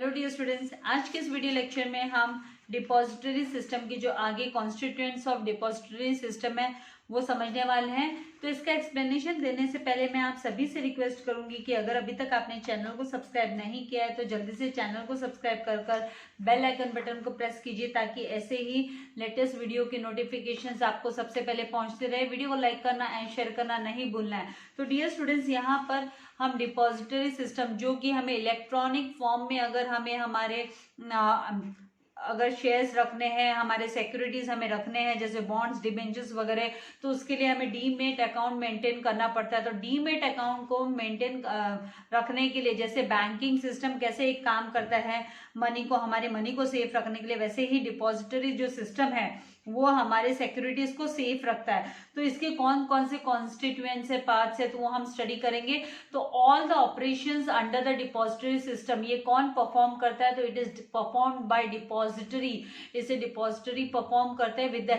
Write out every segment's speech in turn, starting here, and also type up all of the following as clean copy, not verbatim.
Hello dear students, आज के इस वीडियो लेक्चर में हम डिपॉजिटरी सिस्टम की जो आगे कॉन्स्टिट्यूएंट्स ऑफ डिपॉजिटरी सिस्टम है वो समझने वाले हैं। तो इसका एक्सप्लेनेशन देने से पहले मैं आप सभी से रिक्वेस्ट करूंगी कि अगर अभी तक आपने चैनल को सब्सक्राइब नहीं किया है तो जल्दी से चैनल को सब्सक्राइब कर बेल आइकन बटन को प्रेस कीजिए ताकि ऐसे ही लेटेस्ट वीडियो की नोटिफिकेशंस आपको सबसे पहले पहुंचते रहे। वीडियो को लाइक करना एंड शेयर करना नहीं भूलना है। तो डियर स्टूडेंट्स, यहाँ पर हम डिपॉजिटरी सिस्टम जो कि हमें इलेक्ट्रॉनिक फॉर्म में अगर हमें हमारे अगर शेयर्स रखने हैं, हमारे सिक्योरिटीज हमें रखने हैं जैसे बॉन्ड्स, डिबेंचर्स वगैरह, तो उसके लिए हमें डीमेट अकाउंट मेंटेन करना पड़ता है। तो डीमेट अकाउंट को मेंटेन रखने के लिए जैसे बैंकिंग सिस्टम कैसे एक काम करता है मनी को, हमारे मनी को सेफ रखने के लिए, वैसे ही डिपॉजिटरी जो सिस्टम है वो हमारे सिक्योरिटीज को सेफ रखता है। तो इसके कौन कौन से कॉन्स्टिट्यूएंट्स है, पार्ट्स है, तो वो हम स्टडी करेंगे। तो all the operations under the depository system ये कौन परफॉर्म करता है? तो it is performed by depository. इसे डिपॉजिटरी परफॉर्म करते हैं with the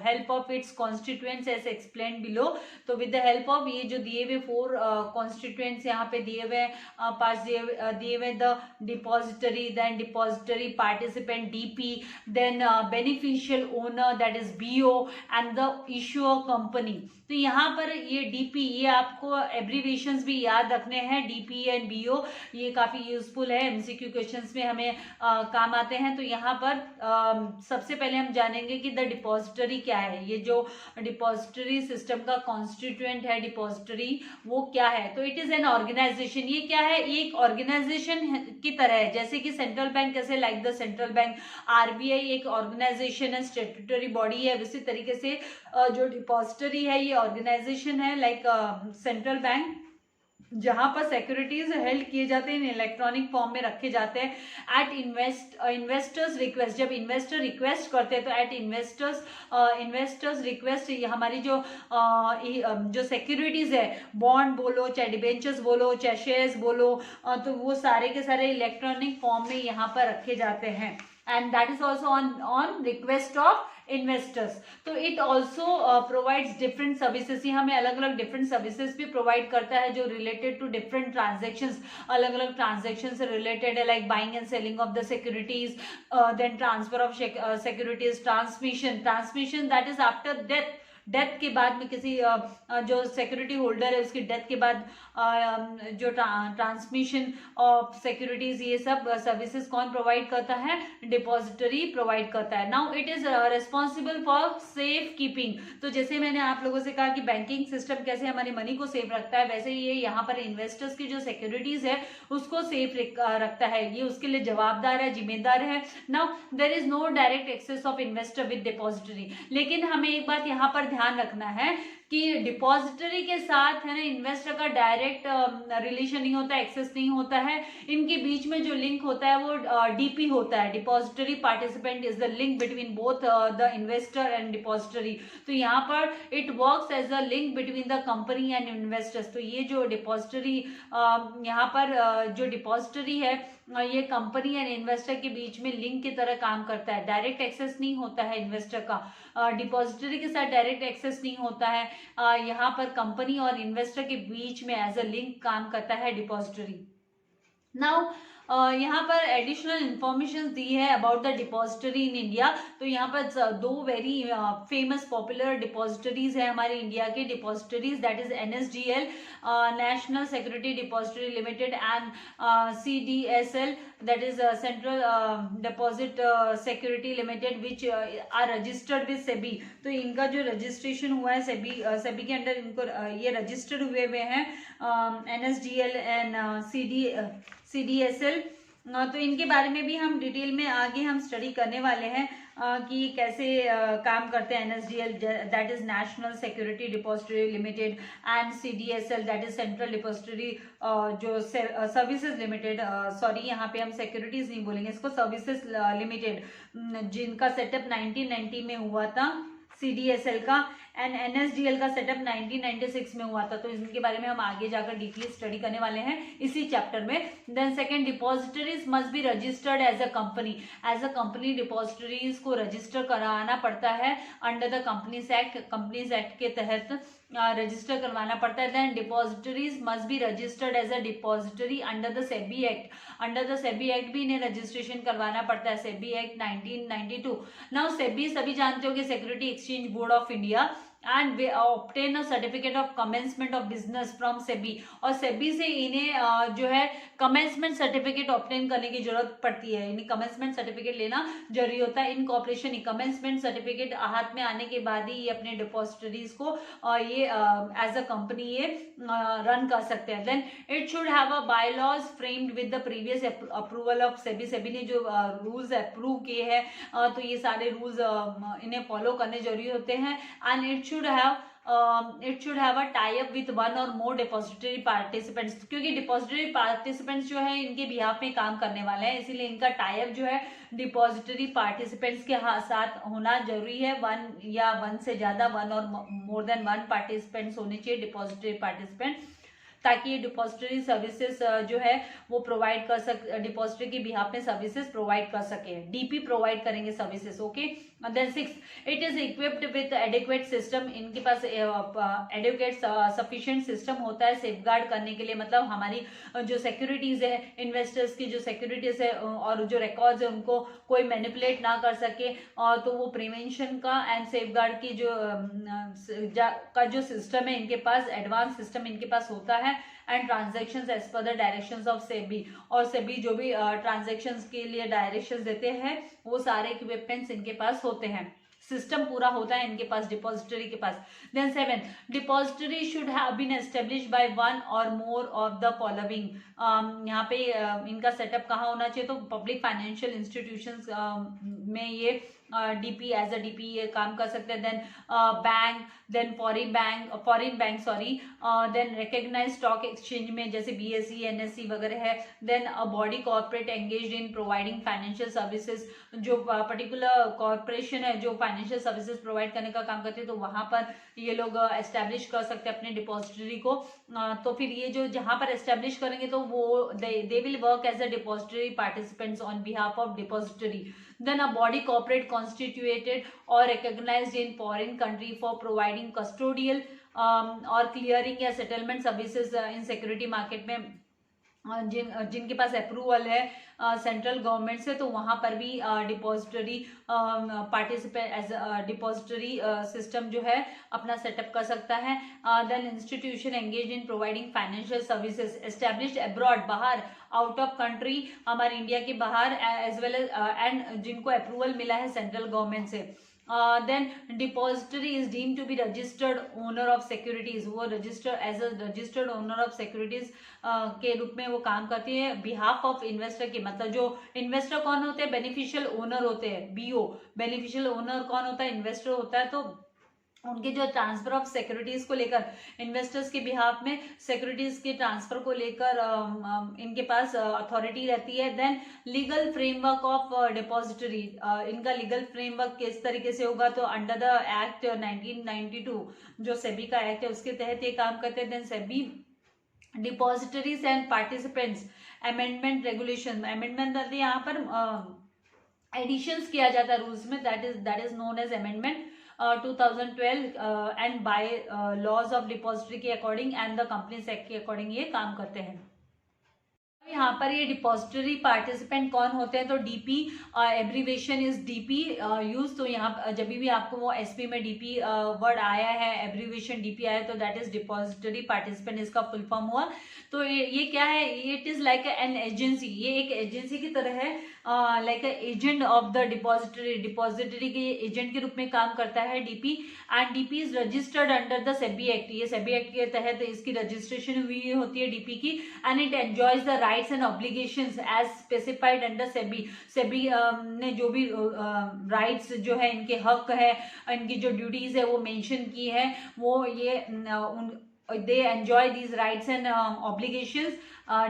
help of its constituents as explained below. तो विद द हेल्प ऑफ ये जो दिए हुए 4 कॉन्स्टिट्यूएंट्स यहाँ पे दिए हुए पार्ट्स दिए हुए the depository, then depository participant DP, then beneficial owner that is BO and the issuer company. तो यहाँ पर ये डीपी, ये आपको एब्रीविएशंस भी याद रखने हैं, डीपी एंड बीओ, ये काफी यूजफुल है, एमसीक्यू क्वेश्चंस में हमें काम आते हैं। तो यहाँ पर सबसे पहले हम जानेंगे कि द डिपॉजिटरी क्या है। ये जो डिपॉजिटरी सिस्टम का कॉन्स्टिट्यूएंट है डिपॉजिटरी, वो क्या है? तो इट इज एन ऑर्गेनाइजेशन। ये क्या है? ये एक ऑर्गेनाइजेशन की तरह है, जैसे कि सेंट्रल बैंक कैसे, like the central bank, RBI एक ऑर्गेनाइजेशन है, स्टैट्यूटरी बॉडी है, उसी तरीके से जो डिपॉजिटरी है ये ऑर्गेनाइजेशन है लाइक सेंट्रल बैंक, जहां पर सिक्योरिटीज हेल्ड किए जाते हैं, इलेक्ट्रॉनिक फॉर्म में रखे जाते हैं एट इन्वेस्टर्स रिक्वेस्ट। जब इन्वेस्टर रिक्वेस्ट करते हैं तो एट इन्वेस्टर्स रिक्वेस्ट हमारी जो सिक्योरिटीज है, बॉन्ड बोलो, चाहे डिबेंचर्स बोलो, चाहे शेयर्स बोलो, तो वो सारे के सारे इलेक्ट्रॉनिक फॉर्म में यहाँ पर रखे जाते हैं। And that is also on request of investors. तो it also provides different services. ये हमें अलग अलग डिफरेंट सर्विसेज भी प्रोवाइड करता है जो रिलेटेड टू डिफरेंट ट्रांजेक्शंस, अलग अलग ट्रांजेक्शन से रिलेटेड है, like buying and selling of the securities, then transfer of securities, transmission that is after death के बाद में किसी जो सिक्योरिटी होल्डर है उसकी डेथ के बाद जो ट्रांसमिशन ऑफ सिक्योरिटीज, ये सब सर्विसेज कौन प्रोवाइड करता है? डिपॉजिटरी प्रोवाइड करता है। Now it is responsible for safe keeping. तो जैसे मैंने आप लोगों से कहा कि बैंकिंग सिस्टम कैसे हमारे मनी को सेफ रखता है, वैसे ये यहाँ पर इन्वेस्टर्स की जो सिक्योरिटीज है उसको सेफ रखता है, ये उसके लिए जवाबदार है, जिम्मेदार है। Now there is no direct access of investor with depository. लेकिन हमें एक बात यहाँ पर ध्यान रखना है कि डिपॉजिटरी के साथ है ना इन्वेस्टर का डायरेक्ट रिलेशन नहीं होता, एक्सेस नहीं होता है। इनके बीच में जो लिंक होता है वो डीपी होता है, depository participant is the link between both the investor and depository. तो यहाँ पर it works as a link between the company and investors. तो ये जो डिपॉजिटरी यहाँ पर जो डिपॉजिटरी है ये कंपनी एंड इन्वेस्टर के बीच में लिंक की तरह काम करता है। डायरेक्ट एक्सेस नहीं होता है इन्वेस्टर का, डिपॉजिटरी के साथ डायरेक्ट एक्सेस नहीं होता है। यहाँ पर कंपनी और इन्वेस्टर के बीच में एज अ लिंक काम करता है डिपॉजिटरी। नाउ यहाँ पर एडिशनल इंफॉर्मेशन दी है about the depository in India. तो यहाँ पर 2 वेरी फेमस पॉपुलर डिपॉजिटरीज है हमारे इंडिया के depositories, that is NSDL, national security depository limited, and CDSL, that is Central Deposit Security Limited, which are registered with SEBI। तो इनका जो registration हुआ है सेबी के अंडर इनको ये रजिस्टर्ड हुए हैं NSDL एंड CDSL। तो इनके बारे में भी हम डिटेल में आगे हम स्टडी करने वाले हैं कि कैसे काम करते हैं। NSDL that is national security depository limited and CDSL that is central depository जो सर्विसेज लिमिटेड, सॉरी यहाँ पे हम सिक्योरिटीज नहीं बोलेंगे, इसको सर्विसेज लिमिटेड, जिनका सेटअप 1990 में हुआ था CDSL का। एंड NSDL का सेटअप 1996 में हुआ था, तो इनके बारे में हम आगे जाकर डीपली स्टडी करने वाले हैं इसी चैप्टर में। Then second, depositories must be registered as a company. As a company depositories को रजिस्टर कराना पड़ता है अंडर द कंपनीज एक्ट के तहत रजिस्टर करवाना पड़ता है। Then depositories must be registered as a depository under the SEBI act. Under the SEBI act भी इन्हें रजिस्ट्रेशन करवाना पड़ता है, सेबी एक्ट 1992। नाउ सेबी सभी जानते हो कि security exchange board of India, and way obtain a certificate of commencement of business from SEBI. और सेबी से इन्हें जो है कमेंसमेंट सर्टिफिकेट ऑब्टेन करने की जरूरत पड़ती है, इन्हें कमेंसमेंट सर्टिफिकेट लेना जरूरी होता है। इन कॉर्पोरेशन कमेंसमेंट सर्टिफिकेट हाथ में आने के बाद ही ये अपने डिपॉजिटरीज को ये एज अ कंपनी ये रन कर सकते हैं। Then it should have a bylaws framed with the previous approval of SEBI. SEBI ने जो रूल्स अप्रूव किए हैं तो ये सारे रूल्स इन्हें फॉलो करने जरूरी होते हैं। And it should have a tie up with one or more depository participants, क्योंकि डिपॉजिटरी पार्टिसिपेंट्स जो है इनके बिहाफ में काम करने वाले हैं, इसीलिए इनका टाई अप जो है डिपॉजिटरी पार्टिसिपेंट्स के साथ होना जरूरी है। वन या वन से ज्यादा, one or more than one participants होने चाहिए डिपॉजिटरी पार्टिसिपेंट, ताकि ये डिपॉजिटरी सर्विसेज जो है वो प्रोवाइड कर सके, डिपॉजिटरी के बिहाफ में सर्विसेज प्रोवाइड कर सके, डीपी प्रोवाइड करेंगे services. Okay, then 6, it is equipped with adequate system. इनके पास एडिक्वेट सफिशिएंट सिस्टम होता है सेफगार्ड करने के लिए, मतलब हमारी जो सिक्योरिटीज है, इन्वेस्टर्स की जो सिक्योरिटीज है और जो रिकॉर्ड्स है उनको कोई मैनिपुलेट ना कर सके, और तो वो प्रिवेंशन का एंड सेफगार्ड की जो सिस्टम है इनके पास, एडवांस सिस्टम इनके पास होता है। And transactions as per the directions of SEBI, और सेबी जो भी ट्रांजेक्शंस के लिए डायरेक्शंस देते हैं वो सारे इक्विपमेंट्स इनके पास होते हैं, सिस्टम पूरा होता है इनके पास, डिपॉजिटरी के पास। Then 7, depository should have been established by one or more of the following. यहाँ पे इनका सेटअप कहाँ होना चाहिए, तो पब्लिक फाइनेंशियल इंस्टीट्यूशंस में ये डीपी एज अ डीपी ये काम कर सकते हैं। Then bank, then foreign bank then recognise stock exchange में जैसे BSE NSE वगैरह है। Then a body corporate engaged in providing financial services, जो पर्टिकुलर कॉर्पोरेशन है जो फाइनेंशियल सर्विसेज प्रोवाइड करने का काम करती है, तो वहां पर ये लोग एस्टेब्लिश कर सकते हैं अपने डिपॉजिटरी को। तो फिर ये जो जहां पर एस्टेब्लिश करेंगे तो वो they will work as a depository participants on behalf of depository. Then a body corporate constituted or recognized in foreign country for providing custodial or clearing या settlement services in security market में जिनके पास approval है central government से, तो वहां पर भी depository participant as depository system जो है अपना सेटअप कर सकता है। Then institution engage in providing financial services established abroad, बाहर आउट ऑफ कंट्री, हमारे इंडिया के बाहर, एज वेल एंड जिनको अप्रूवल मिला है सेंट्रल गवर्नमेंट से। Then depository is deemed to be registered owner of securities, वो register as a registered owner of securities के रूप में वो काम करती है बिहाफ ऑफ इन्वेस्टर की, मतलब जो इन्वेस्टर कौन होते हैं, बेनिफिशियल ओनर होते हैं, BO। बेनिफिशियल ओनर कौन होता है, इन्वेस्टर होता है, तो उनके जो ट्रांसफर ऑफ सिक्योरिटीज को लेकर, इन्वेस्टर्स के बिहाफ में सिक्योरिटीज के ट्रांसफर को लेकर इनके पास अथॉरिटी रहती है। Then legal framework of depository, इनका लीगल फ्रेमवर्क किस तरीके से होगा, तो अंडर द एक्ट 1992 जो सेबी का एक्ट है उसके तहत ये काम करते हैं। Then SEBI depositories and participants amendment regulation, amendment करते हैं यहाँ पर एडिशंस किया जाता है रूल्स में, that is known as amendment 2012 and by laws of depository के according and the companies act के अकॉर्डिंग ये काम करते हैं। यहाँ पर ये डिपॉजिटरी पार्टिसिपेंट कौन होते हैं, तो DP abbreviation is DP use, तो यहाँ जब भी आपको वो एसपी में डीपी वर्ड आया है, एब्रीवेशन डीपी आया, तो दैट इज डिपॉजिटरी पार्टिसिपेंट, इसका फुल फॉर्म हुआ। तो ये क्या है, it is like an agency, ये एक एजेंसी की तरह है, like agent of the depository के एजेंट के रूप में काम करता है DP. And DP is registered under the SEBI act, ये सेबी एक्ट के तहत इसकी रजिस्ट्रेशन हुई होती है डीपी की। And it enjoys the rights and obligations as specified under SEBI, SEBI ने जो भी राइट्स जो है, इनके हक है, इनकी जो ड्यूटीज है वो मेंशन की है, वो ये they enjoy these rights and obligations.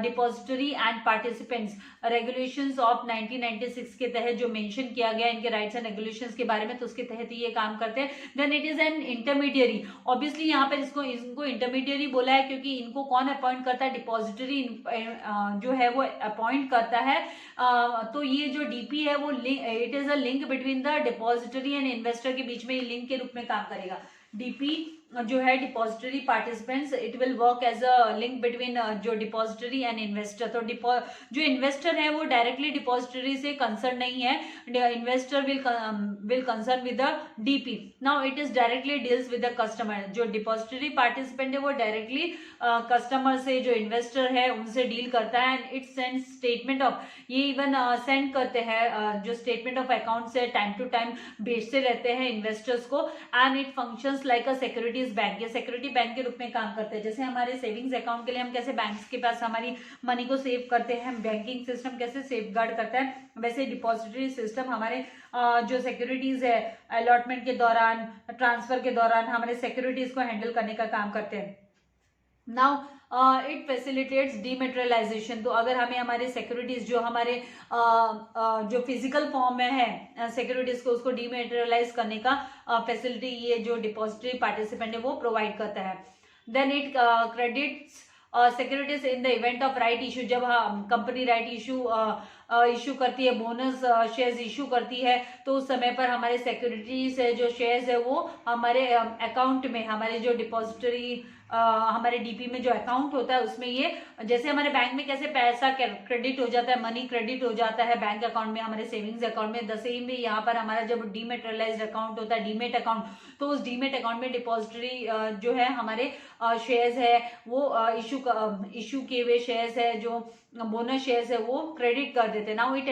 Depository and participants regulations of 1996 के तहत जो मेंशन किया गया इनके राइट्स एंड रेगुलेशंस के बारे में, तो उसके तहत ये काम करते हैं. Then it is an intermediary. Obviously यहाँ पर इनको इंटरमीडियरी बोला है क्योंकि इनको कौन अपॉइंट करता है, डिपॉजिटरी जो है वो अपॉइंट करता है. तो ये जो डीपी है वो it is a link between the depository and investor के बीच में ये लिंक के रूप में काम करेगा. डीपी जो है depository participants, it will work as a link between जो डिपॉजिटरी एंड इन्वेस्टर. तो जो इन्वेस्टर है वो डायरेक्टली डिपॉजिटरी से कंसर्न नहीं है, investor will concern with the DP. Now it is directly deals with the customer. जो डिपॉजिटरी पार्टिसिपेंट है वो डायरेक्टली कस्टमर से, जो इन्वेस्टर है उनसे डील करता है. And it send statement of, ये इवन सेंड करते हैं जो स्टेटमेंट ऑफ अकाउंट से टाइम टू टाइम भेजते रहते हैं इन्वेस्टर्स को. And it functions like a security bank, या सिक्योरिटी बैंक के रूप में काम करते हैं. जैसे हमारे सेविंग्स अकाउंट के लिए हम कैसे बैंक्स के पास हमारी मनी को सेव करते हैं, बैंकिंग सिस्टम कैसे सेफ गार्ड करता है, वैसे डिपॉजिटरी सिस्टम हमारे जो सिक्योरिटीज है अलॉटमेंट के दौरान, ट्रांसफर के दौरान हमारे सिक्योरिटीज को हैंडल करने का काम करते हैं. Now it facilitates डीमेटेरियलाइजेशन. तो अगर हमें हमारे सिक्योरिटीज जो हमारे जो फिजिकल फॉर्म में है सिक्योरिटीज को, उसको डीमेटेरियलाइज करने का फैसिलिटी ये जो डिपॉजिटरी पार्टिसिपेंट है वो प्रोवाइड करता है. Then it credits securities in the event of right issue. जब कंपनी राइट इशू करती है, बोनस शेयर्स इशू करती है, तो उस समय पर हमारे सिक्योरिटीज है जो शेयर्स है वो हमारे अकाउंट में, हमारे जो डिपॉजिटरी हमारे डीपी में जो अकाउंट होता है उसमें, ये जैसे हमारे बैंक में कैसे पैसा क्रेडिट हो जाता है, मनी क्रेडिट हो जाता है बैंक अकाउंट में, हमारे सेविंग्स अकाउंट में, दस ही में यहाँ पर हमारा जब डीमेटेरियलाइज्ड अकाउंट होता है, डीमेट अकाउंट, तो उस डीमेट अकाउंट में डिपॉजिटरी जो है हमारे शेयर्स है वो इशू किए हुए शेयर्स है, जो बोनस शेयर्स है वो क्रेडिट कर देते हैं. Now it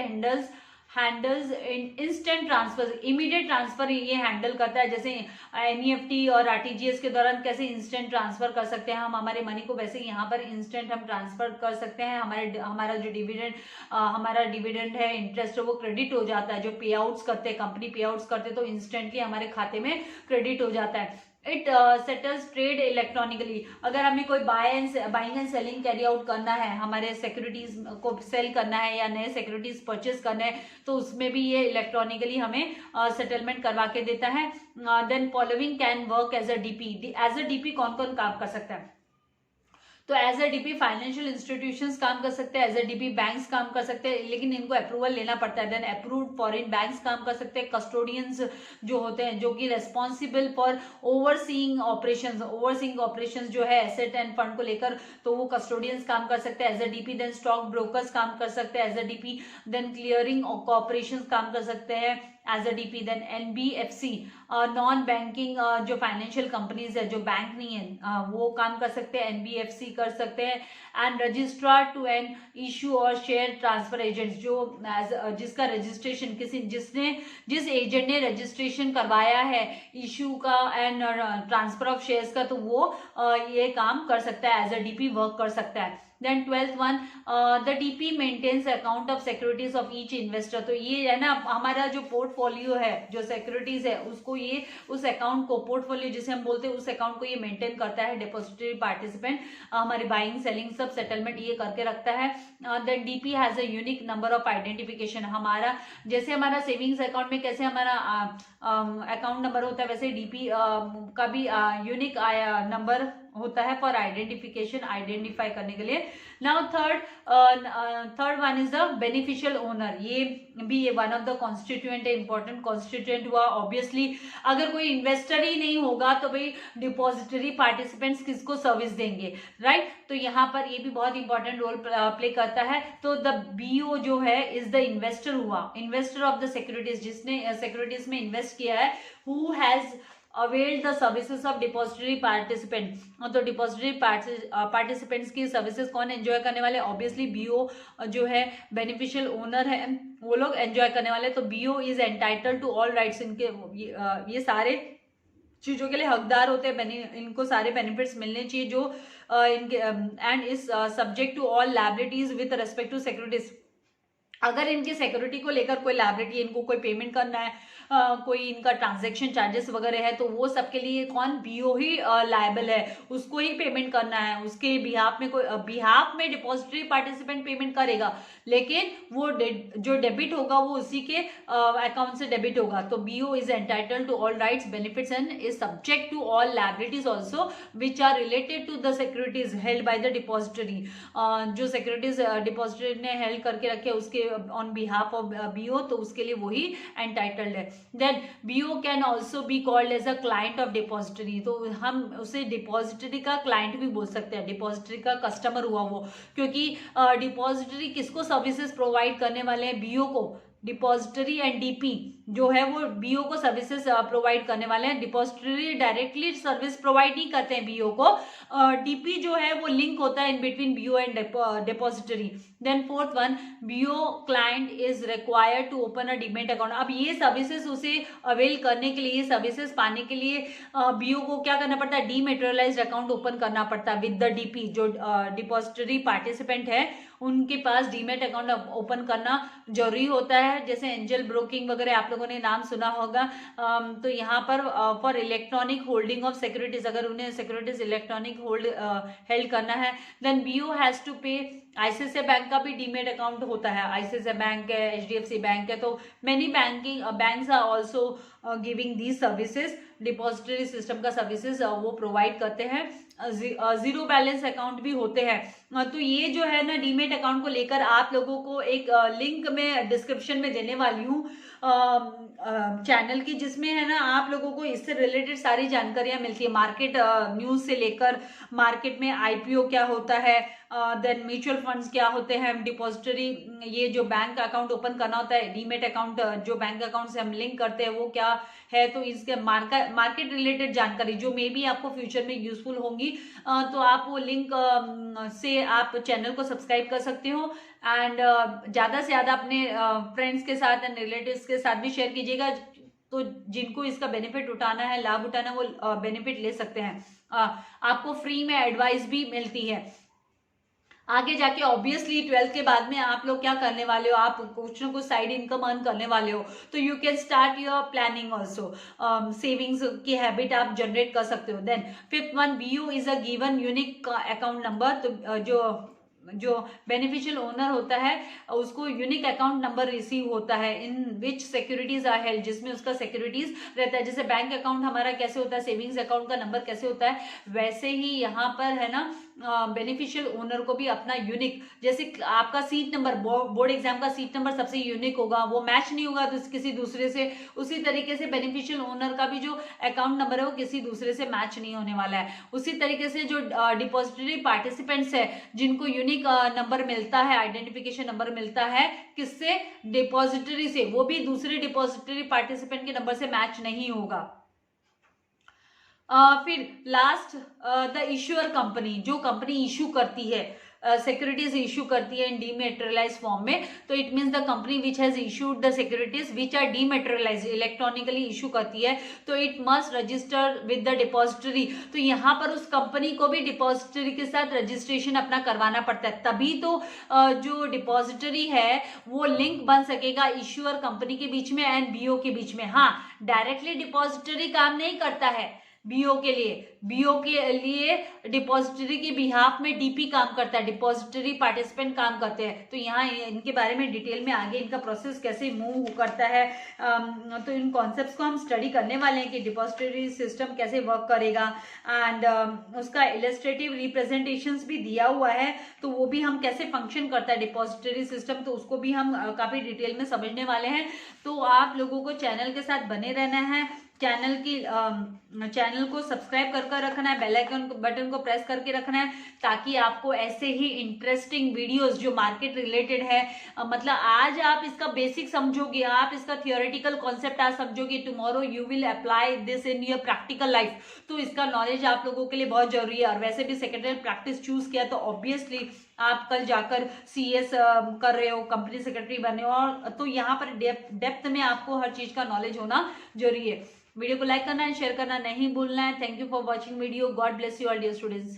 handles instant transfer, immediate transfer ये हैंडल करता है. जैसे एनईएफटी और आरटीजीएस के दौरान कैसे इंस्टेंट ट्रांसफर कर सकते हैं हम हमारे मनी को, वैसे यहाँ पर इंस्टेंट हम ट्रांसफर कर सकते हैं. हमारा जो डिविडेंड है, इंटरेस्ट है, वो क्रेडिट हो जाता है. जो पे आउट्स करते हैं, कंपनी पे आउट्स करते हैं, तो इंस्टेंटली हमारे खाते में क्रेडिट हो जाता है. It settles trade electronically. अगर हमें कोई buying and selling carry out करना है, हमारे सिक्योरिटीज को सेल करना है या नए सिक्योरिटीज परचेस करना है, तो उसमें भी ये इलेक्ट्रॉनिकली हमें सेटलमेंट करवा के देता है. Then following can work as a DP. As a DP कौन कौन काम कर सकता है? तो as a DP financial institutions काम कर सकते हैं, एज अ डीपी बैंक्स काम कर सकते हैं, लेकिन इनको अप्रूवल लेना पड़ता है. देन अप्रूव्ड फॉरेन बैंक्स काम कर सकते हैं. कस्टोडियंस जो होते हैं, जो कि रेस्पॉन्सिबल फॉर ओवरसीइंग ऑपरेशंस जो है एसेट एंड फंड को लेकर, तो वो कस्टोडियंस काम कर सकते हैं as a DP. Then stock brokers काम कर सकते हैं as a DP. Then clearing corporations काम कर सकते हैं as a DP. Then NBFC non banking जो फाइनेंशियल कंपनीज है, जो बैंक नहीं है, वो काम कर सकते हैं, एनबीएफसी कर सकते हैं. And registrar to an issue और शेयर ट्रांसफर एजेंट्स, जो जिसका रजिस्ट्रेशन जिस एजेंट ने रजिस्ट्रेशन करवाया है इशू का एंड ट्रांसफर ऑफ शेयर्स का, तो वो ये काम कर सकता है, एज अ डीपी वर्क कर सकता है. Then 12th one, the DP maintains account of securities of each investor. तो ये है ना हमारा जो पोर्टफोलियो है, जो सिक्योरिटीज है, उसको ये उस अकाउंट को, पोर्टफोलियो जिसे हम बोलते हैं, उस अकाउंट को ये मेंटेन करता है डिपॉजिटरी पार्टिसिपेंट. हमारी बाइंग सेलिंग सब सेटलमेंट ये करके रखता है. Then DP has a unique number of identification. हमारा जैसे हमारा सेविंग्स अकाउंट में कैसे हमारा अकाउंट नंबर होता है, वैसे डीपी का भी यूनिक नंबर होता है फॉर आइडेंटिफिकेशन, आइडेंटिफाई करने के लिए. Now third one is the beneficial owner. ये भी वन ऑफ द कॉन्स्टिट्यूएंट है, इंपॉर्टेंट कॉन्स्टिट्यूएंट हुआ. ऑब्वियसली अगर कोई इन्वेस्टर ही नहीं होगा तो भाई डिपॉजिटरी पार्टिसिपेंट्स किसको सर्विस देंगे, राइट? तो यहाँ पर ये भी बहुत इंपॉर्टेंट रोल प्ले करता है. तो द बीओ जो है इज द इन्वेस्टर हुआ, इन्वेस्टर ऑफ द सिक्योरिटीज, जिसने सिक्योरिटीज में इन्वेस्ट किया है. Who has availed the services of depository participant. तो डिपॉजिटरी पार्टिसिपेंट्स की सर्विसेज कौन एंजॉय करने वाले? ऑब्वियसली बीओ जो है बेनिफिशियल ओनर है, वो लोग एंजॉय करने वाले. तो BO is entitled to all rights. इनके ये सारे चीजों के लिए हकदार होते हैं, इनको सारे बेनिफिट्स मिलने चाहिए जो इनके, and is subject to all liabilities with respect to securities. अगर इनकी सिक्योरिटी को लेकर कोई लायबिलिटी, इनको कोई पेमेंट करना है, कोई इनका ट्रांजैक्शन चार्जेस वगैरह है तो वो सबके लिए कौन, बीओ ही लायबल है, उसको ही पेमेंट करना है। उसके बिहाफ में कोई बिहाफ में डिपॉजिटरी पार्टिसिपेंट पेमेंट करेगा, लेकिन वो जो डेबिट होगा वो उसी के अकाउंट से डेबिट होगा। तो BO is entitled to all rights benefits and is subject to all liabilities also which are related to the securities held by the depository. जो सिक्योरिटीज डिपॉजिटरी ने हेल्ड करके रखे उसके ऑन बिहाफ ऑफ बीओ, तो उसके लिए वही entitled है। Then BO can also be called as a client of depository, तो हम उसे डिपॉजिटरी का क्लाइंट भी बोल सकते हैं, डिपॉजिटरी का कस्टमर हुआ वो, क्योंकि डिपॉजिटरी किसको सर्विसेज प्रोवाइड करने वाले हैं, बीओ को। डिपॉजिटरी एंड डीपी जो है वो बीओ को सर्विसेज प्रोवाइड करने वाले हैं। डिपॉजिटरी डायरेक्टली सर्विस प्रोवाइड नहीं करते हैं बीओ को, डीपी जो है वो लिंक होता है in between BO and depository. Then fourth one, BO client is required to open a demat account. अब ये सर्विसेज उसे अवेल करने के लिए, सर्विसेज पाने के लिए बीओ को क्या करना पड़ता है, डीमेटेरियलाइज्ड अकाउंट ओपन करना पड़ता है विद द डीपी। जो डिपॉजिटरी पार्टिसिपेंट है उनके पास डीमेट अकाउंट ओपन करना जरूरी होता है। जैसे एंजल ब्रोकिंग वगैरह आप लोगों ने नाम सुना होगा। तो यहाँ पर for electronic holding of securities, अगर उन्हें सिक्योरिटीज इलेक्ट्रॉनिक हेल्ड करना है, then BO has to pay. ICICI bank का भी डीमेट अकाउंट होता है, आईसीआईसीआई बैंक है, एचडीएफसी बैंक है, तो many banks are also giving these services. Depository system का सर्विसेज वो प्रोवाइड करते हैं। जीरो बैलेंस अकाउंट भी होते हैं। तो ये जो है ना डीमेट अकाउंट को लेकर आप लोगों को एक लिंक में डिस्क्रिप्शन में देने वाली हूँ चैनल की, जिसमें है ना आप लोगों को इससे रिलेटेड सारी जानकारियां मिलती है, मार्केट न्यूज से लेकर मार्केट में आईपीओ क्या होता है, देन म्यूचुअल फंड्स क्या होते हैं, डिपॉजिटरी ये जो बैंक अकाउंट ओपन करना होता है, डीमेट अकाउंट जो बैंक अकाउंट से हम लिंक करते हैं वो क्या है। तो इसके मार्केट रिलेटेड जानकारी जो मे बी आपको फ्यूचर में यूजफुल होंगी, तो आप वो लिंक से आप चैनल को सब्सक्राइब कर सकते हो। एंड ज़्यादा से ज़्यादा अपने फ्रेंड्स के साथ एंड रिलेटिव्स के साथ भी शेयर कीजिएगा, तो जिनको इसका बेनिफिट उठाना है, लाभ उठाना है, वो बेनिफिट ले सकते हैं। आपको फ्री में एडवाइस भी मिलती है। आगे जाके ऑब्वियसली 12th के बाद में आप लोग क्या करने वाले हो, आप कुछ ना कुछ साइड इनकम अर्न करने वाले हो, तो you can start your planning also. Savings की हैबिट आप जनरेट कर सकते हो। Then fifth one, BO is a given unique account number. तो जो बेनिफिशियल ओनर होता है उसको यूनिक अकाउंट नंबर रिसीव होता है इन विच सिक्योरिटीज आर हेल्ड, जिसमें उसका सिक्योरिटीज रहता है। जैसे बैंक अकाउंट हमारा कैसे होता है, सेविंग्स अकाउंट का नंबर कैसे होता है, वैसे ही यहाँ पर है ना बेनिफिशियल ओनर को भी अपना यूनिक, जैसे आपका सीट नंबर, बोर्ड एग्जाम का सीट नंबर सबसे यूनिक होगा, वो मैच नहीं होगा तो किसी दूसरे से, उसी तरीके से बेनिफिशियल ओनर का भी जो अकाउंट नंबर है वो किसी दूसरे से मैच नहीं होने वाला है। उसी तरीके से जो डिपॉजिटरी पार्टिसिपेंट्स है जिनको यूनिक नंबर मिलता है, आइडेंटिफिकेशन नंबर मिलता है किससे, डिपॉजिटरी से, वो भी दूसरे डिपॉजिटरी पार्टिसिपेंट के नंबर से मैच नहीं होगा। फिर लास्ट द इश्यूअर कंपनी, जो कंपनी इशू करती है सिक्योरिटीज इशू करती है इन डीमेटेरियलाइज फॉर्म में, तो it means the company which has issued the securities which are dematerialise, electronically issue करती है, तो it must register with the depository. तो यहाँ पर उस कंपनी को भी डिपॉजिटरी के साथ रजिस्ट्रेशन अपना करवाना पड़ता है, तभी तो जो डिपॉजिटरी है वो लिंक बन सकेगा इश्यूअर कंपनी के बीच में एंड बीओ के बीच में। हाँ, डायरेक्टली डिपॉजिटरी काम नहीं करता है बीओ के लिए डिपॉजिटरी के बिहाफ में डीपी काम करता है, डिपॉजिटरी पार्टिसिपेंट काम करते हैं। तो यहाँ इनके बारे में डिटेल में आगे इनका प्रोसेस कैसे मूव करता है, तो इन कॉन्सेप्ट्स को हम स्टडी करने वाले हैं कि डिपॉजिटरी सिस्टम कैसे वर्क करेगा एंड उसका इलस्ट्रेटिव रिप्रेजेंटेशंस भी दिया हुआ है, तो वो भी हम कैसे फंक्शन करता है डिपॉजिटरी सिस्टम, तो उसको भी हम काफी डिटेल में समझने वाले हैं। तो आप लोगों को चैनल के साथ बने रहना है, चैनल को सब्सक्राइब कर रखना है, बेल आइकन बटन को प्रेस करके रखना है, ताकि आपको ऐसे ही इंटरेस्टिंग वीडियोस जो मार्केट रिलेटेड है, मतलब आज आप इसका बेसिक समझोगे, आप इसका थियोरेटिकल कॉन्सेप्ट आज समझोगे, tomorrow you will apply this in your practical life. तो इसका नॉलेज आप लोगों के लिए बहुत जरूरी है। और वैसे भी सेक्रेटरियल प्रैक्टिस चूज किया तो ऑब्वियसली आप कल जाकर सीएस कर रहे हो, कंपनी सेक्रेटरी बने हो, और तो यहाँ पर डेप्थ में आपको हर चीज का नॉलेज होना जरूरी है। वीडियो को लाइक करना है, शेयर करना नहीं भूलना है। Thank you for watching video. God bless you all dear students.